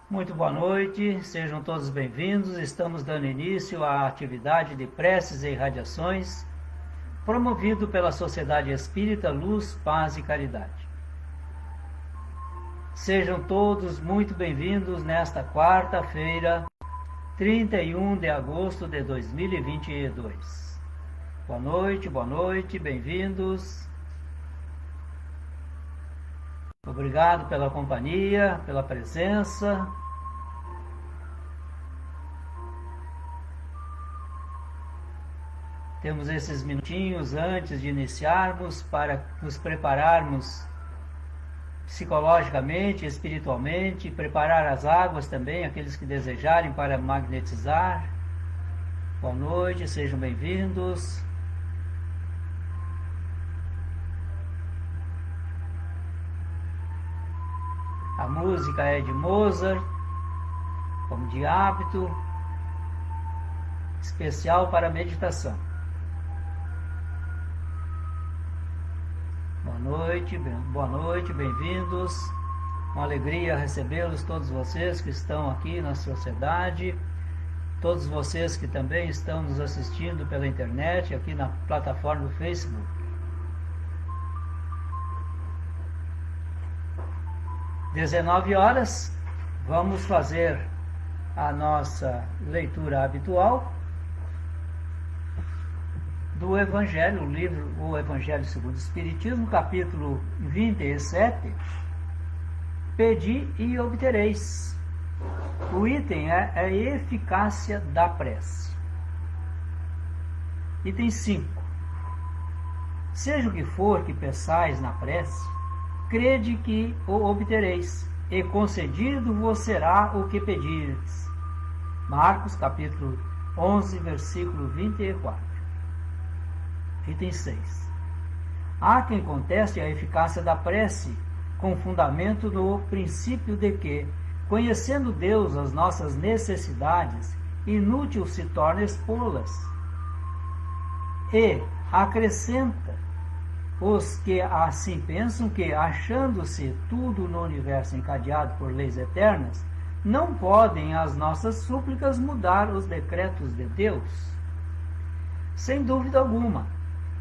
Muito boa noite, sejam todos bem-vindos. Estamos dando início à atividade de preces e irradiações, promovido pela Sociedade Espírita Luz, Paz e Caridade. Sejam todos muito bem-vindos nesta quarta-feira, 31 de agosto de 2022. Boa noite, bem-vindos. Obrigado pela companhia, pela presença. Temos esses minutinhos antes de iniciarmos para nos prepararmos psicologicamente, espiritualmente, preparar as águas também, aqueles que desejarem para magnetizar. Boa noite, sejam bem-vindos. A música é de Mozart, como de hábito, especial para a meditação. Boa noite, bem-vindos. Uma alegria recebê-los, todos vocês que estão aqui na sociedade, todos vocês que também estão nos assistindo pela internet, aqui na plataforma do Facebook. Às 19 horas, vamos fazer a nossa leitura habitual do Evangelho, o livro O Evangelho segundo o Espiritismo, capítulo 27, Pedi e obtereis. O item é a eficácia da prece. Item 5. Seja o que for que peçais na prece, crede que o obtereis, e concedido vos será o que pedires. Marcos, capítulo 11, versículo 24. Item 6. Há quem conteste a eficácia da prece, com fundamento no princípio de que, conhecendo Deus as nossas necessidades, inútil se torna expô-las. E acrescenta os que assim pensam que, achando-se tudo no universo encadeado por leis eternas, não podem as nossas súplicas mudar os decretos de Deus. Sem dúvida alguma,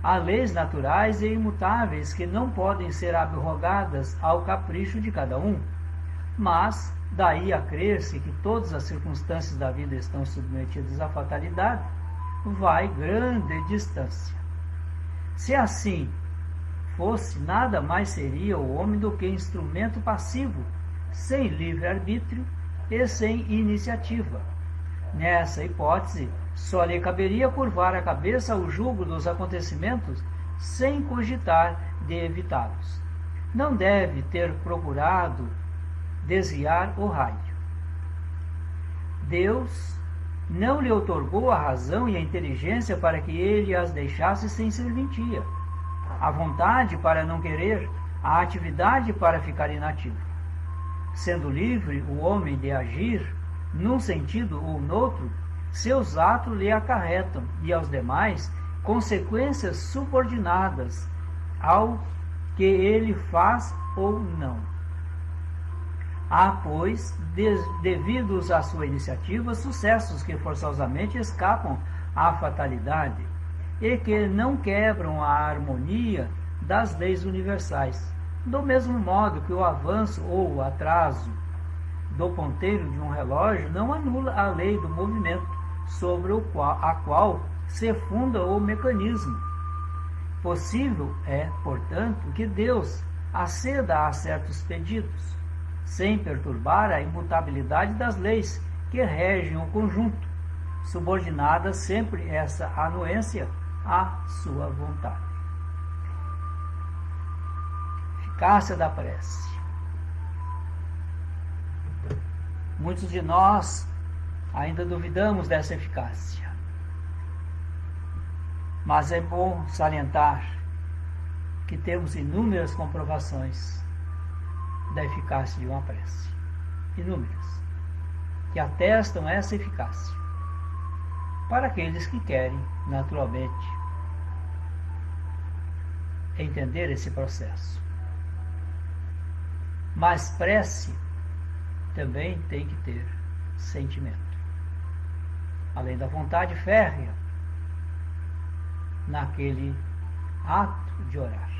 há leis naturais e imutáveis que não podem ser abrogadas ao capricho de cada um, mas daí a crer-se que todas as circunstâncias da vida estão submetidas à fatalidade, vai grande distância. Se assim fosse, nada mais seria o homem do que instrumento passivo, sem livre-arbítrio e sem iniciativa. Nessa hipótese, só lhe caberia curvar a cabeça ao jugo dos acontecimentos sem cogitar de evitá-los. Não deve ter procurado desviar o raio. Deus não lhe outorgou a razão e a inteligência para que ele as deixasse sem serventia, a vontade para não querer, a atividade para ficar inativo. Sendo livre o homem de agir num sentido ou noutro, seus atos lhe acarretam, e aos demais, consequências subordinadas ao que ele faz ou não. Há, pois, devidos à sua iniciativa, sucessos que forçosamente escapam à fatalidade e que não quebram a harmonia das leis universais, do mesmo modo que o avanço ou o atraso do ponteiro de um relógio não anula a lei do movimento sobre a qual se funda o mecanismo. Possível é, portanto, que Deus aceda a certos pedidos, sem perturbar a imutabilidade das leis que regem o conjunto, subordinada sempre essa anuência à sua vontade. Eficácia da prece. Muitos de nós ainda duvidamos dessa eficácia, mas é bom salientar que temos inúmeras comprovações da eficácia de uma prece, inúmeras, que atestam essa eficácia, para aqueles que querem, naturalmente, entender esse processo. Mas prece também tem que ter sentimento. Além da vontade férrea naquele ato de orar.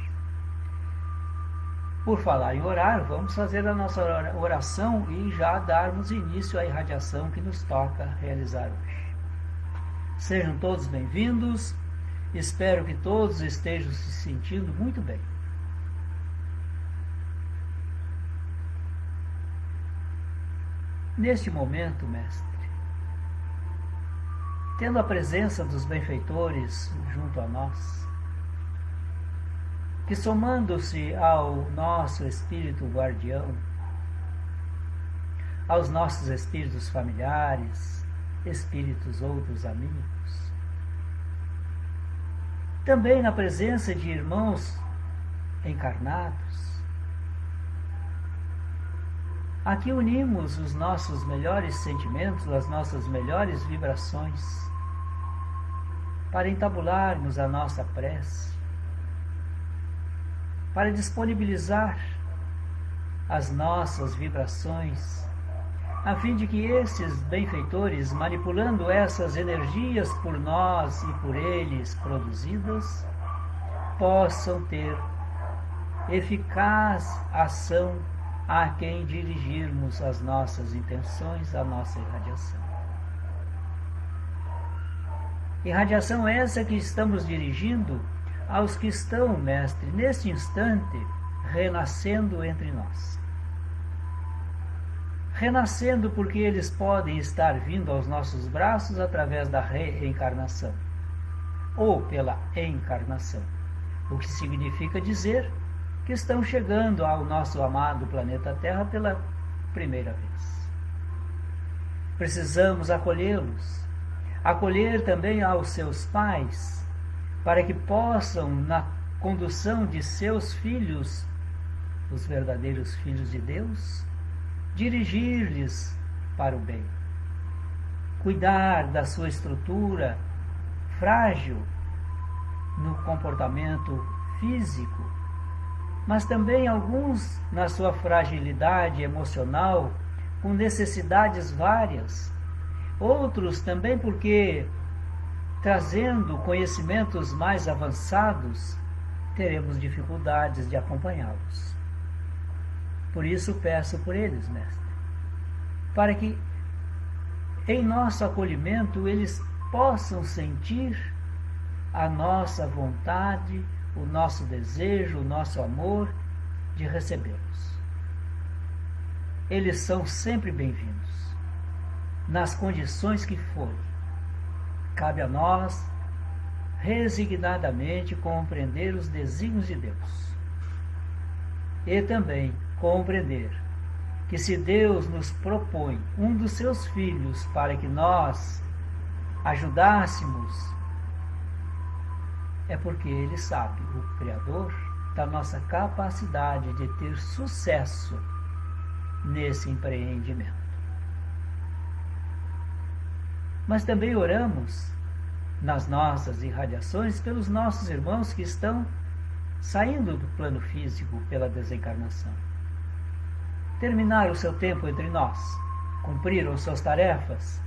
Por falar em orar, vamos fazer a nossa oração e já darmos início à irradiação que nos toca realizar hoje. Sejam todos bem-vindos, espero que todos estejam se sentindo muito bem. Neste momento, mestre, tendo a presença dos benfeitores junto a nós, que somando-se ao nosso espírito guardião, aos nossos espíritos familiares, espíritos outros amigos, também na presença de irmãos encarnados, aqui unimos os nossos melhores sentimentos, as nossas melhores vibrações, para entabularmos a nossa prece, para disponibilizar as nossas vibrações, a fim de que esses benfeitores, manipulando essas energias por nós e por eles produzidas, possam ter eficaz ação a quem dirigirmos as nossas intenções, a nossa irradiação. Irradiação essa que estamos dirigindo aos que estão, mestre, neste instante, renascendo entre nós. Renascendo porque eles podem estar vindo aos nossos braços através da reencarnação, ou pela encarnação, o que significa dizer que estão chegando ao nosso amado planeta Terra pela primeira vez. Precisamos acolhê-los, acolher também aos seus pais, para que possam, na condução de seus filhos, os verdadeiros filhos de Deus, dirigir-lhes para o bem. Cuidar da sua estrutura frágil no comportamento físico, mas também alguns na sua fragilidade emocional, com necessidades várias, outros também porque, trazendo conhecimentos mais avançados, teremos dificuldades de acompanhá-los. Por isso peço por eles, mestre, para que em nosso acolhimento eles possam sentir a nossa vontade, o nosso desejo, o nosso amor de recebê-los. Eles são sempre bem-vindos, nas condições que forem. Cabe a nós, resignadamente, compreender os desígnios de Deus. E também compreender que se Deus nos propõe um dos seus filhos para que nós ajudássemos, é porque Ele sabe, o Criador, da nossa capacidade de ter sucesso nesse empreendimento. Mas também oramos nas nossas irradiações pelos nossos irmãos que estão saindo do plano físico pela desencarnação. Terminaram o seu tempo entre nós, cumpriram suas tarefas,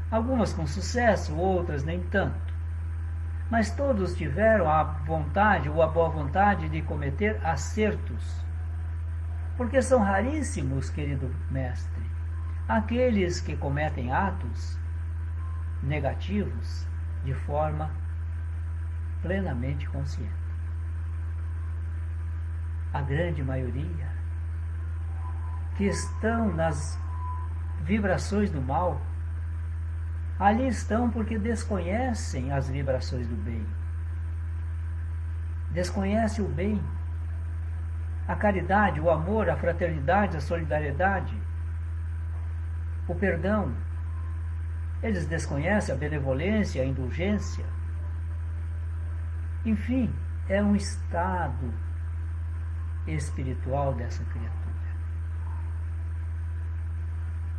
algumas com sucesso, outras nem tanto. Mas todos tiveram a vontade ou a boa vontade de cometer acertos. Porque são raríssimos, querido mestre, aqueles que cometem atos negativos de forma plenamente consciente. A grande maioria que estão nas vibrações do mal, ali estão porque desconhecem as vibrações do bem. Desconhecem o bem, a caridade, o amor, a fraternidade, a solidariedade, o perdão. Eles desconhecem a benevolência, a indulgência. Enfim, é um estado espiritual dessa criatura.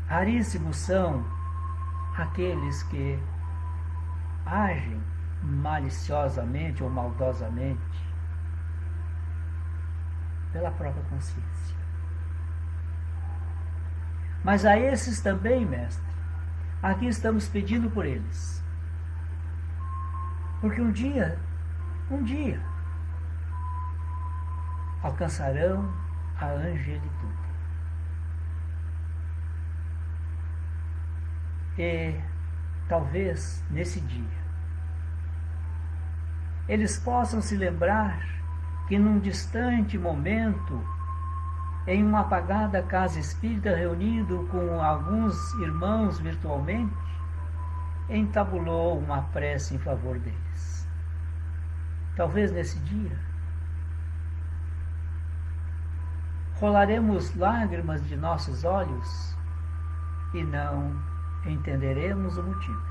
Raríssimos são aqueles que agem maliciosamente ou maldosamente pela própria consciência. Mas a esses também, mestre, aqui estamos pedindo por eles. Porque um dia, alcançarão a angelitude. E talvez nesse dia eles possam se lembrar que num distante momento, em uma apagada casa espírita, reunido com alguns irmãos virtualmente, entabulou uma prece em favor deles. Talvez nesse dia rolaremos lágrimas de nossos olhos e não entenderemos o motivo.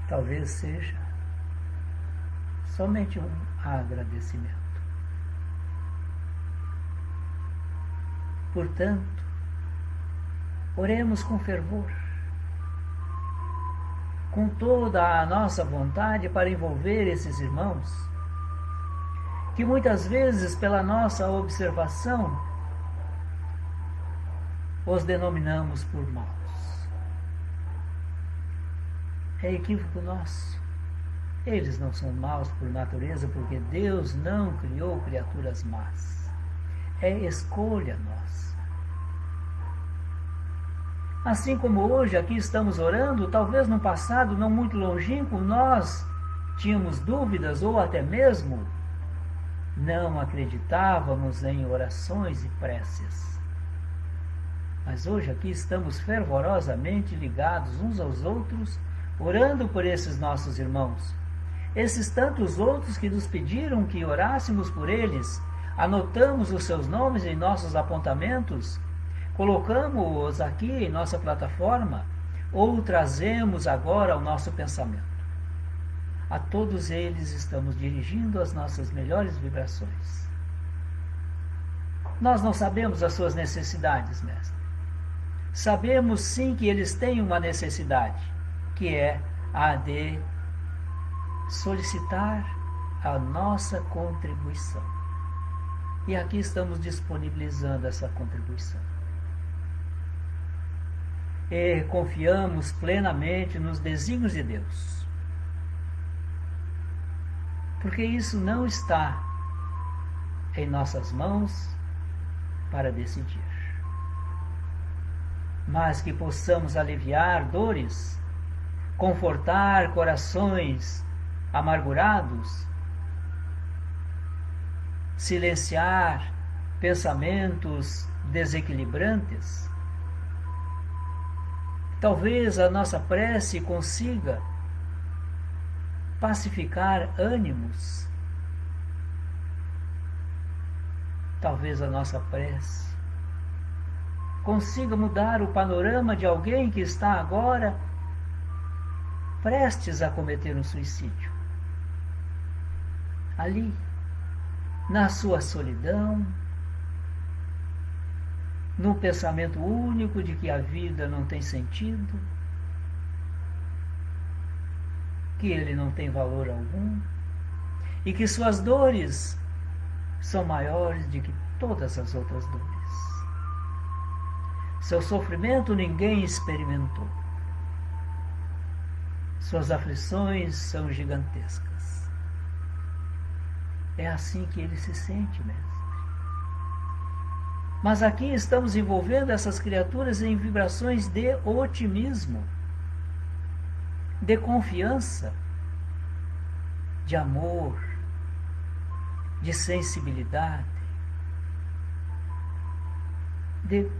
Talvez seja somente um agradecimento. Portanto, oremos com fervor, com toda a nossa vontade para envolver esses irmãos, que muitas vezes, pela nossa observação, os denominamos por maus. É equívoco nosso. Eles não são maus por natureza, porque Deus não criou criaturas más. É escolha nossa. Assim como hoje aqui estamos orando, talvez no passado não muito longínquo nós tínhamos dúvidas ou até mesmo não acreditávamos em orações e preces. Mas hoje aqui estamos fervorosamente ligados uns aos outros, orando por esses nossos irmãos. Esses tantos outros que nos pediram que orássemos por eles, anotamos os seus nomes em nossos apontamentos, colocamos-os aqui em nossa plataforma ou trazemos agora ao nosso pensamento. A todos eles estamos dirigindo as nossas melhores vibrações. Nós não sabemos as suas necessidades, mestre. Sabemos sim que eles têm uma necessidade, que é a de solicitar a nossa contribuição. E aqui estamos disponibilizando essa contribuição. E confiamos plenamente nos desígnios de Deus. Porque isso não está em nossas mãos para decidir. Mas que possamos aliviar dores, confortar corações amargurados, silenciar pensamentos desequilibrantes. Talvez a nossa prece consiga pacificar ânimos. Talvez a nossa prece consiga mudar o panorama de alguém que está agora prestes a cometer um suicídio. Ali, na sua solidão, no pensamento único de que a vida não tem sentido, que ele não tem valor algum e que suas dores são maiores do que todas as outras dores. Seu sofrimento ninguém experimentou. Suas aflições são gigantescas. É assim que ele se sente, mestre. Mas aqui estamos envolvendo essas criaturas em vibrações de otimismo, de confiança, de amor, de sensibilidade, de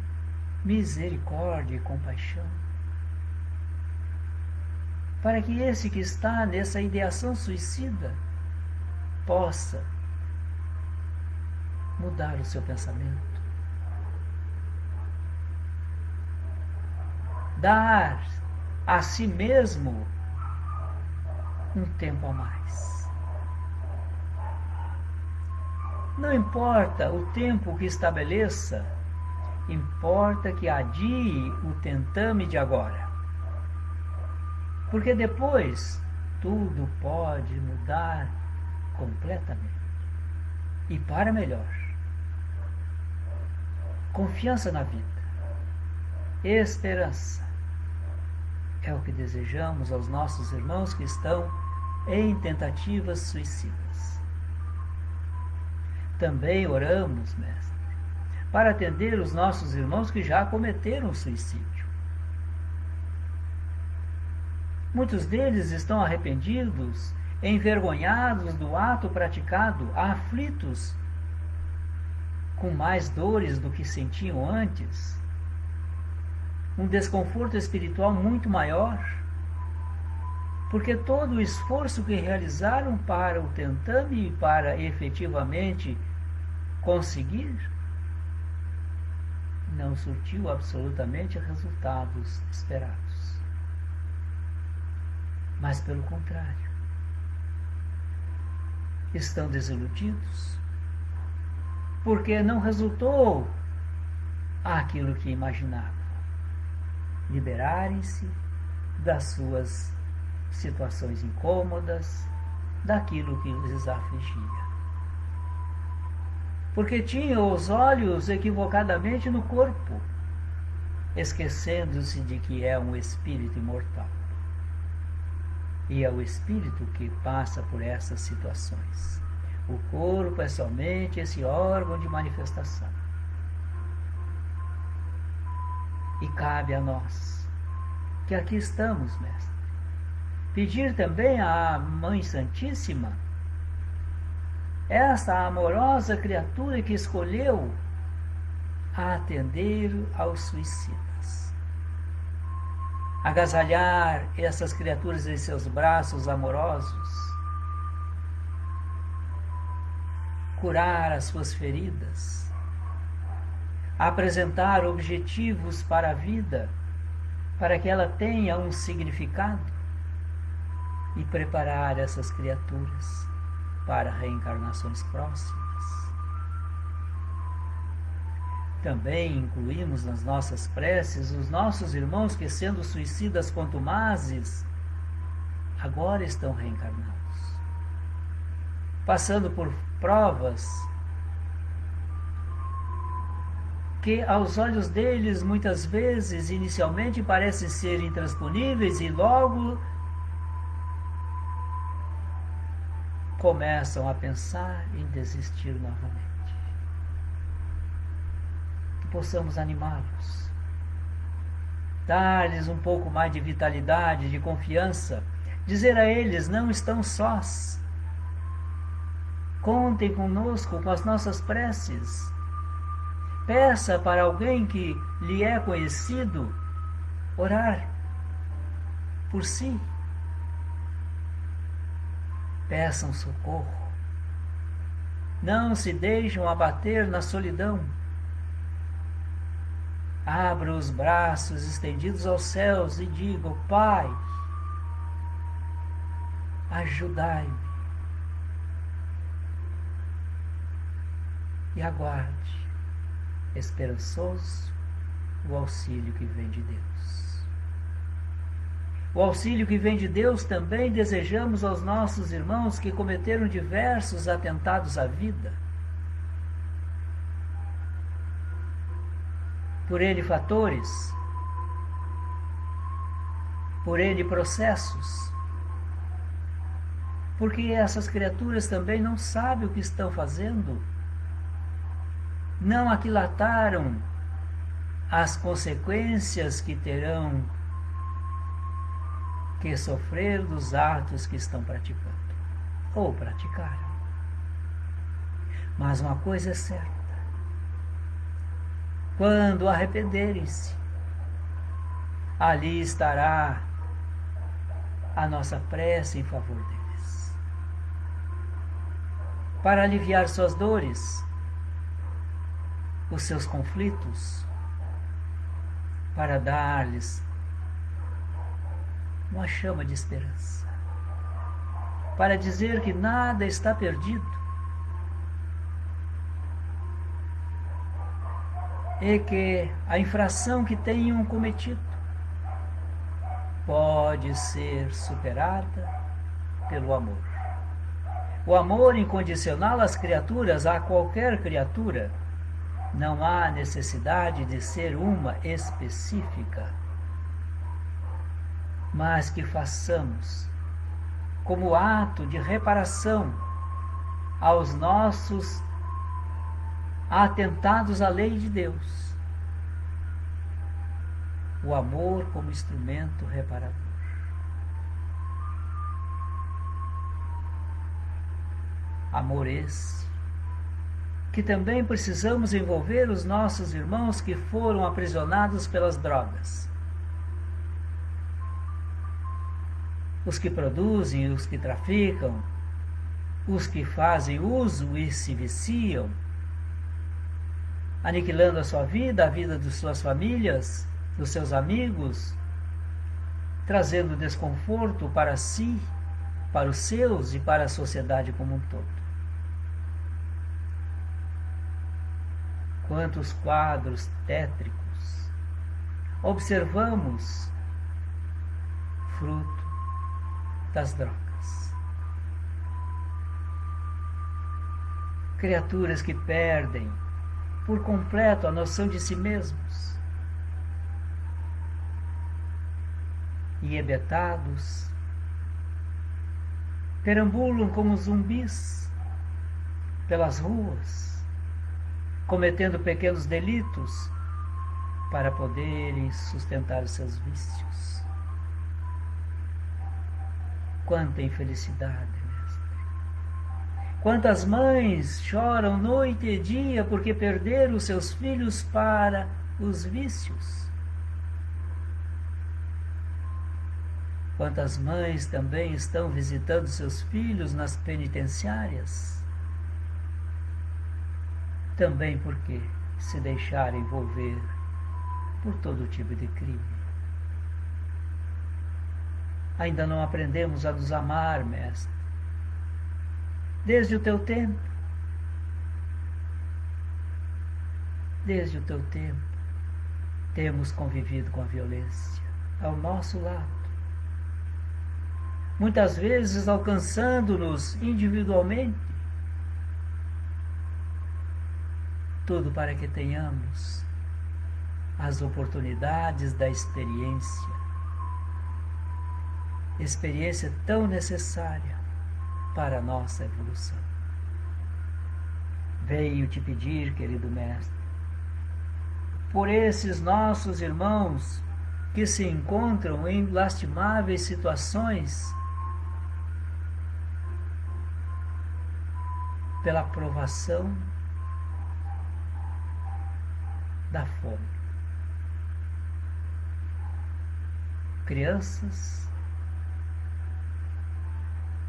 misericórdia e compaixão. Para que esse que está nessa ideação suicida possa mudar o seu pensamento, dar a si mesmo um tempo a mais. Não importa o tempo que estabeleça, importa que adie o tentame de agora. Porque depois tudo pode mudar completamente. E para melhor. confiança na vida, esperança. É o que desejamos aos nossos irmãos que estão em tentativas suicidas. Também oramos, Mestre, para atender os nossos irmãos que já cometeram suicídio. Muitos deles estão arrependidos, envergonhados do ato praticado, aflitos, com mais dores do que sentiam antes, um desconforto espiritual muito maior, porque todo o esforço que realizaram para o tentame e para efetivamente conseguir não surtiu absolutamente resultados esperados. Mas, pelo contrário, estão desiludidos, porque não resultou aquilo que imaginavam. Liberarem-se das suas situações incômodas, daquilo que lhes afligia. Porque tinham os olhos equivocadamente no corpo, esquecendo-se de que é um espírito imortal. E é o espírito que passa por essas situações. O corpo é somente esse órgão de manifestação. E cabe a nós, que aqui estamos, Mestre, pedir também à Mãe Santíssima, essa amorosa criatura que escolheu a atender aos suicidas, agasalhar essas criaturas em seus braços amorosos, curar as suas feridas, apresentar objetivos para a vida, para que ela tenha um significado, e preparar essas criaturas para reencarnações próximas. Também incluímos nas nossas preces os nossos irmãos que, sendo suicidas contumazes, agora estão reencarnados, passando por provas que aos olhos deles muitas vezes inicialmente parecem ser intransponíveis e logo começam a pensar em desistir novamente. Que possamos animá-los, dar-lhes um pouco mais de vitalidade, de confiança, dizer a eles: não estão sós, contem conosco, com as nossas preces. Peça para alguém que lhe é conhecido orar por si. Peçam socorro. Não se deixam abater na solidão. Abra os braços estendidos aos céus e diga: Pai, ajudai-me. E aguarde, esperançoso, o auxílio que vem de Deus. O auxílio que vem de Deus também desejamos aos nossos irmãos que cometeram diversos atentados à vida. Por N fatores, por N processos, porque essas criaturas também não sabem o que estão fazendo, não aquilataram as consequências que terão que sofrer dos atos que estão praticando, ou praticaram. Mas uma coisa é certa: quando arrependerem-se, ali estará a nossa prece em favor deles, para aliviar suas dores, os seus conflitos, para dar-lhes uma chama de esperança, para dizer que nada está perdido e que a infração que tenham cometido pode ser superada pelo amor. O amor incondicional às criaturas, a qualquer criatura, Não há necessidade de ser uma específica, mas que façamos como ato de reparação aos nossos atentados à lei de Deus, o amor como instrumento reparador. Amor esse que também precisamos envolver os nossos irmãos que foram aprisionados pelas drogas. Os que produzem, os que traficam, os que fazem uso e se viciam, aniquilando a sua vida, a vida de suas famílias, dos seus amigos, trazendo desconforto para si, para os seus e para a sociedade como um todo. Quantos quadros tétricos observamos fruto das drogas. Criaturas que perdem por completo a noção de si mesmos, embebetados, perambulam como zumbis pelas ruas, cometendo pequenos delitos para poderem sustentar os seus vícios. Quanta infelicidade, mestre! Quantas mães choram noite e dia porque perderam seus filhos para os vícios. Quantas mães também estão visitando seus filhos nas penitenciárias, também porque se deixaram envolver por todo tipo de crime. Ainda não aprendemos a nos amar, mestre. Desde o teu tempo, temos convivido com a violência ao nosso lado. Muitas vezes alcançando-nos individualmente, tudo para que tenhamos as oportunidades da experiência tão necessária para a nossa evolução. Venho te pedir, querido mestre, por esses nossos irmãos que se encontram em lastimáveis situações, pela provação da fome. Crianças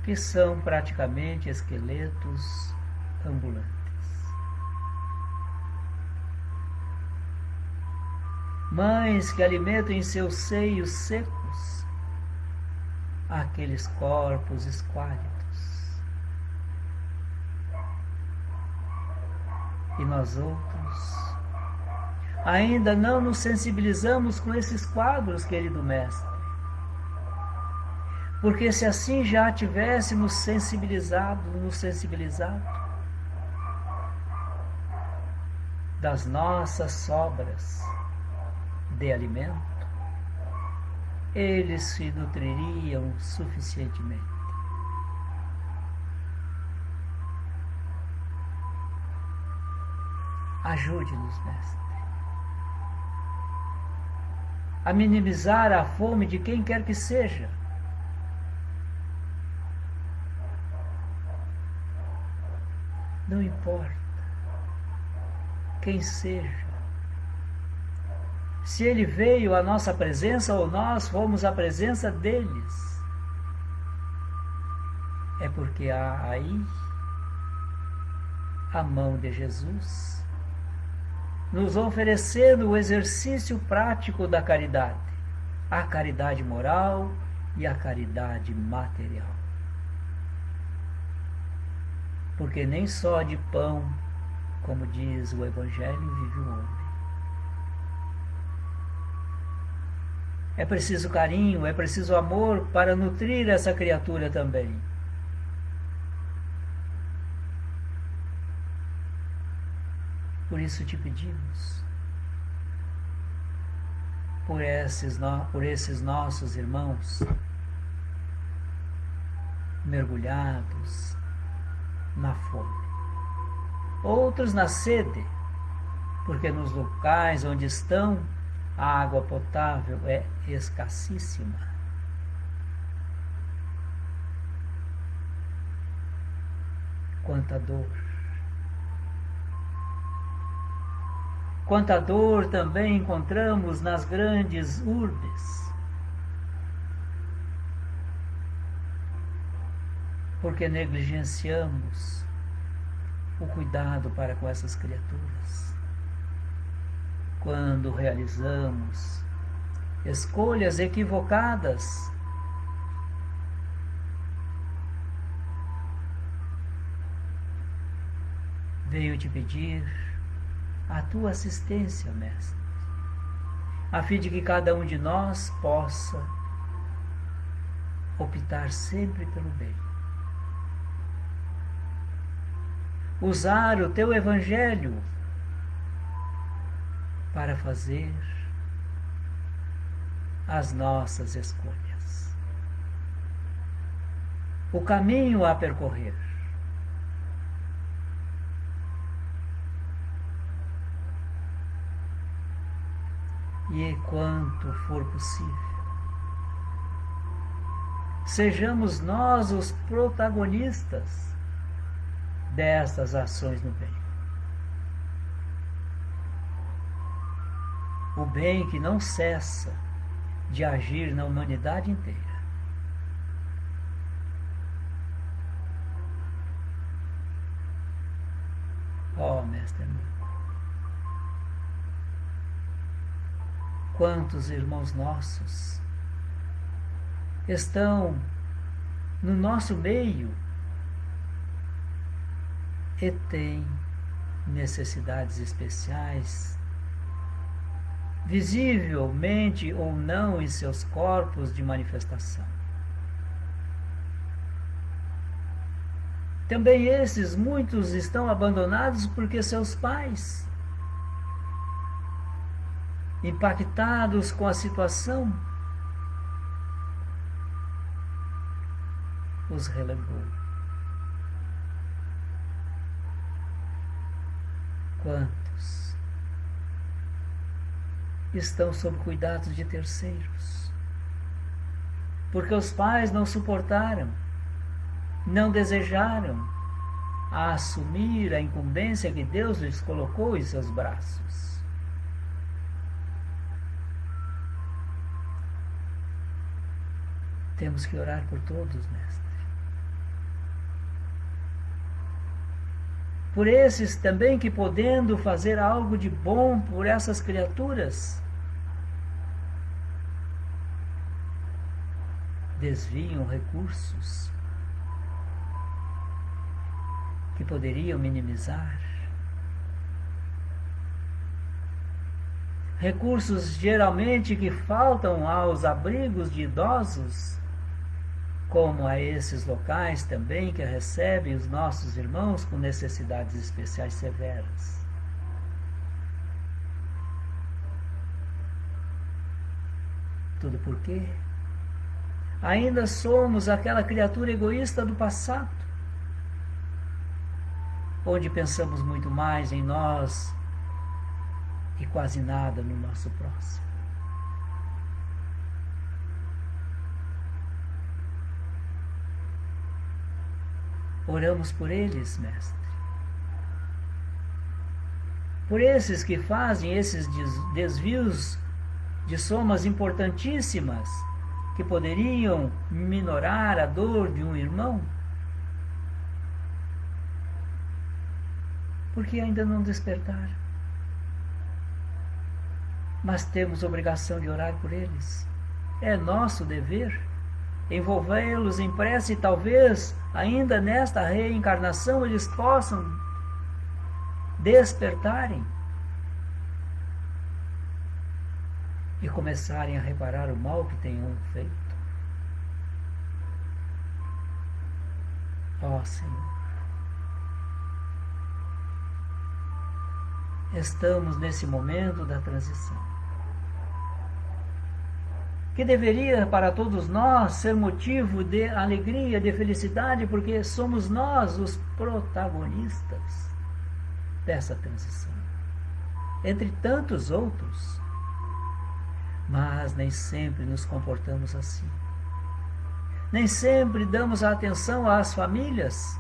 que são praticamente esqueletos ambulantes. Mães que alimentam em seus seios secos aqueles corpos esquálidos. E nós outros ainda não nos sensibilizamos com esses quadros, querido mestre. Porque se assim já tivéssemos sensibilizado das nossas sobras de alimento, eles se nutririam suficientemente. Ajude-nos, mestre, a minimizar a fome de quem quer que seja. Não importa quem seja. Se ele veio à nossa presença ou nós fomos à presença deles, é porque há aí a mão de Jesus nos oferecendo o exercício prático da caridade, a caridade moral e a caridade material. Porque nem só de pão, como diz o Evangelho, vive o homem. É preciso carinho, é preciso amor para nutrir essa criatura também. Por isso te pedimos, por esses nossos irmãos mergulhados na fome, outros na sede, porque nos locais onde estão a água potável é escassíssima. Quanta dor! Quanta dor também encontramos nas grandes urbes, porque negligenciamos o cuidado para com essas criaturas. Quando realizamos escolhas equivocadas, venho te pedir a tua assistência, Mestre, a fim de que cada um de nós possa optar sempre pelo bem. Usar o teu Evangelho para fazer as nossas escolhas. O caminho a percorrer. E quanto for possível, sejamos nós os protagonistas destas ações no bem. O bem que não cessa de agir na humanidade inteira. Ó, Mestre amigo, quantos irmãos nossos estão no nosso meio e têm necessidades especiais, visivelmente ou não em seus corpos de manifestação. Também esses muitos estão abandonados porque seus pais, impactados com a situação, os relegou. Quantos estão sob cuidados de terceiros, porque os pais não suportaram, não desejaram assumir a incumbência que Deus lhes colocou em seus braços. Temos que orar por todos, Mestre. Por esses também que, podendo fazer algo de bom por essas criaturas, desviam recursos que poderiam minimizar. Recursos geralmente que faltam aos abrigos de idosos, como a esses locais também que recebem os nossos irmãos com necessidades especiais severas. Tudo por quê? Ainda somos aquela criatura egoísta do passado, onde pensamos muito mais em nós e quase nada no nosso próximo. Oramos por eles, Mestre. Por esses que fazem esses desvios de somas importantíssimas que poderiam minorar a dor de um irmão, porque ainda não despertaram. Mas temos obrigação de orar por eles. É nosso dever envolvê-los em prece e talvez ainda nesta reencarnação eles possam despertarem e começarem a reparar o mal que tenham feito. Ó Senhor, estamos nesse momento da transição, que deveria para todos nós ser motivo de alegria, de felicidade, porque somos nós os protagonistas dessa transição, entre tantos outros. Mas nem sempre nos comportamos assim. Nem sempre damos atenção às famílias.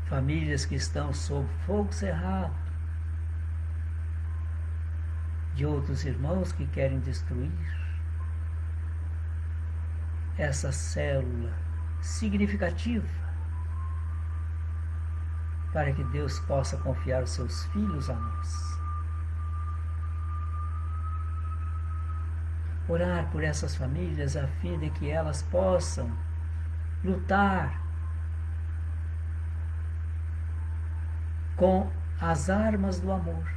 Famílias que estão sob fogo cerrado, de outros irmãos que querem destruir essa célula significativa para que Deus possa confiar os seus filhos a nós. Orar por essas famílias a fim de que elas possam lutar com as armas do amor,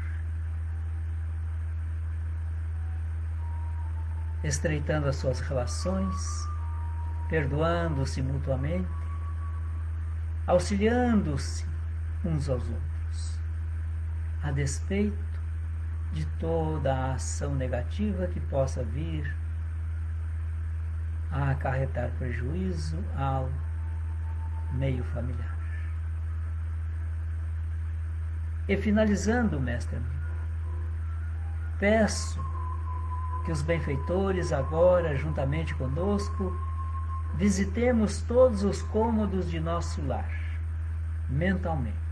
estreitando as suas relações, perdoando-se mutuamente, auxiliando-se uns aos outros, a despeito de toda a ação negativa que possa vir a acarretar prejuízo ao meio familiar. E finalizando, mestre amigo, peço que os benfeitores agora, juntamente conosco, visitemos todos os cômodos de nosso lar, mentalmente.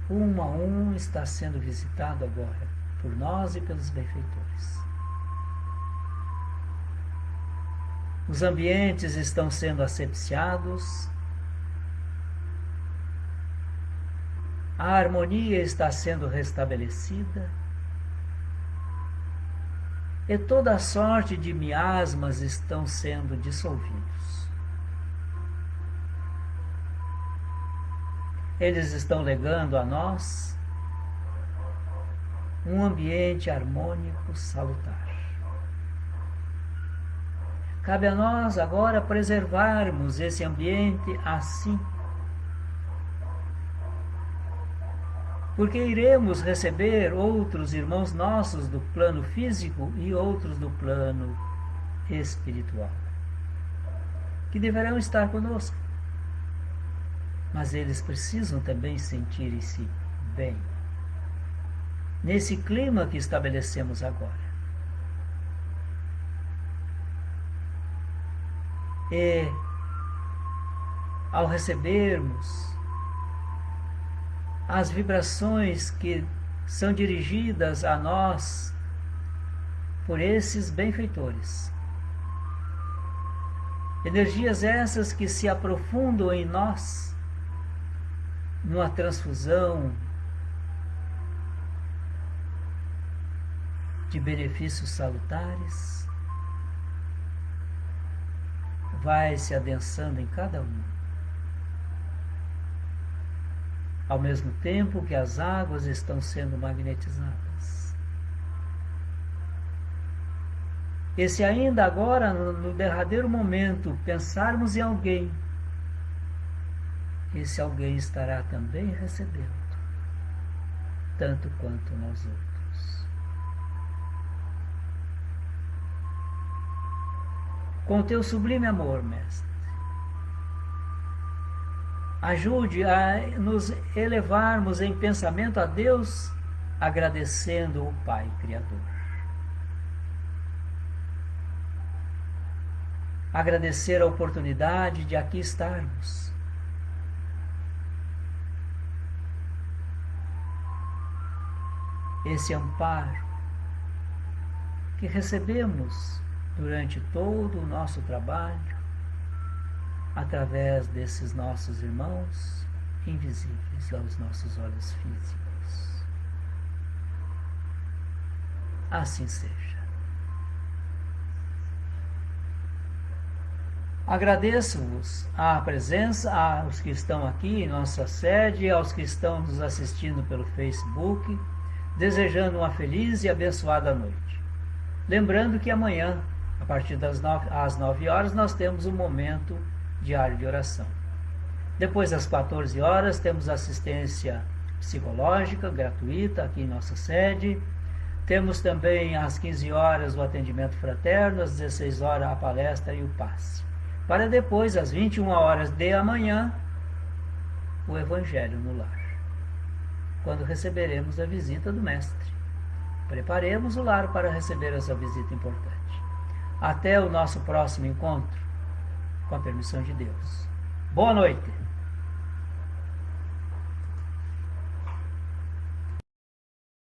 Um a um está sendo visitado agora, por nós e pelos benfeitores. Os ambientes estão sendo asepsiados, a harmonia está sendo restabelecida, e toda a sorte de miasmas estão sendo dissolvidos. Eles estão legando a nós um ambiente harmônico, salutar. Cabe a nós agora preservarmos esse ambiente assim, porque iremos receber outros irmãos nossos do plano físico e outros do plano espiritual, que deverão estar conosco. Mas eles precisam também sentirem-se bem, nesse clima que estabelecemos agora. E, ao recebermos as vibrações que são dirigidas a nós por esses benfeitores, energias essas que se aprofundam em nós, numa transfusão de benefícios salutares, vai se adensando em cada um, ao mesmo tempo que as águas estão sendo magnetizadas. E se ainda agora, no derradeiro momento, pensarmos em alguém, esse alguém estará também recebendo, tanto quanto nós outros. Com o teu sublime amor, Mestre, ajude a nos elevarmos em pensamento a Deus, agradecendo o Pai Criador. Agradecer a oportunidade de aqui estarmos. Esse amparo que recebemos durante todo o nosso trabalho, através desses nossos irmãos invisíveis aos nossos olhos físicos. Assim seja. Agradeço-vos a presença, aos que estão aqui em nossa sede, aos que estão nos assistindo pelo Facebook, desejando uma feliz e abençoada noite. Lembrando que amanhã, a partir às 9 horas, nós temos um momento diário de oração. Depois das 14 horas, temos assistência psicológica gratuita aqui em nossa sede. Temos também às 15 horas o atendimento fraterno, às 16 horas a palestra e o passe. Para depois, às 21 horas de amanhã, o Evangelho no lar, quando receberemos a visita do Mestre. Preparemos o lar para receber essa visita importante. Até o nosso próximo encontro, com a permissão de Deus. Boa noite.